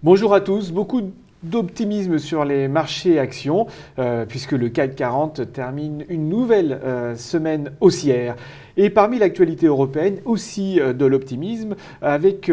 Bonjour à tous, beaucoup d'optimisme sur les marchés actions puisque le CAC 40 termine une nouvelle semaine haussière. Et parmi l'actualité européenne, aussi de l'optimisme avec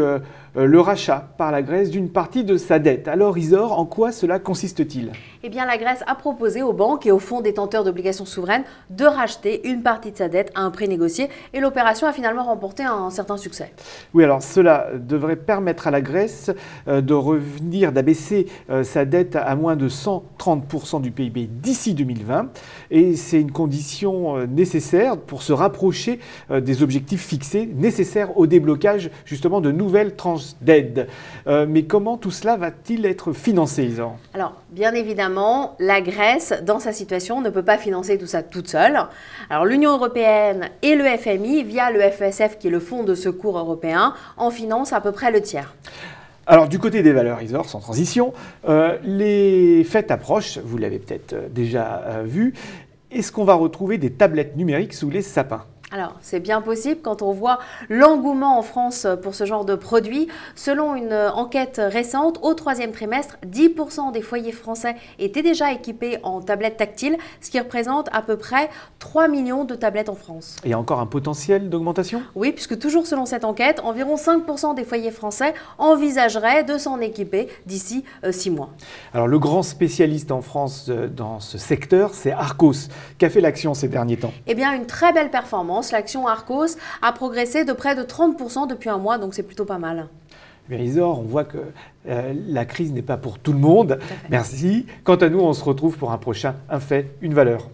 le rachat par la Grèce d'une partie de sa dette. Alors Isor, en quoi cela consiste-t-il? Eh bien, la Grèce a proposé aux banques et aux fonds détenteurs d'obligations souveraines de racheter une partie de sa dette à un prix négocié et l'opération a finalement remporté un certain succès. Oui, alors cela devrait permettre à la Grèce de revenir, d'abaisser sa dette à moins de 130% du PIB d'ici 2020 et c'est une condition nécessaire pour se rapprocher des objectifs fixés nécessaires au déblocage justement de nouvelles tranches d'aide. Mais comment tout cela va-t-il être financé, Isor? Alors, bien évidemment, la Grèce, dans sa situation, ne peut pas financer tout ça toute seule. Alors, l'Union européenne et le FMI, via le FESF, qui est le Fonds de secours européen, en financent à peu près le tiers. Alors du côté des valeurs, Isor, sans transition, les fêtes approchent, vous l'avez peut-être déjà vu. Est-ce qu'on va retrouver des tablettes numériques sous les sapins? Alors, c'est bien possible quand on voit l'engouement en France pour ce genre de produit. Selon une enquête récente, au troisième trimestre, 10% des foyers français étaient déjà équipés en tablettes tactiles, ce qui représente à peu près 3 millions de tablettes en France. Et il y a encore un potentiel d'augmentation? Oui, puisque toujours selon cette enquête, environ 5% des foyers français envisageraient de s'en équiper d'ici 6 mois. Alors le grand spécialiste en France dans ce secteur, c'est Arcos. Qu'a fait l'action ces derniers temps? Eh bien, une très belle performance. L'action Arcos a progressé de près de 30% depuis un mois, donc c'est plutôt pas mal. Mais Isor, on voit que la crise n'est pas pour tout le monde. Merci. Quant à nous, on se retrouve pour un prochain Un fait, une valeur.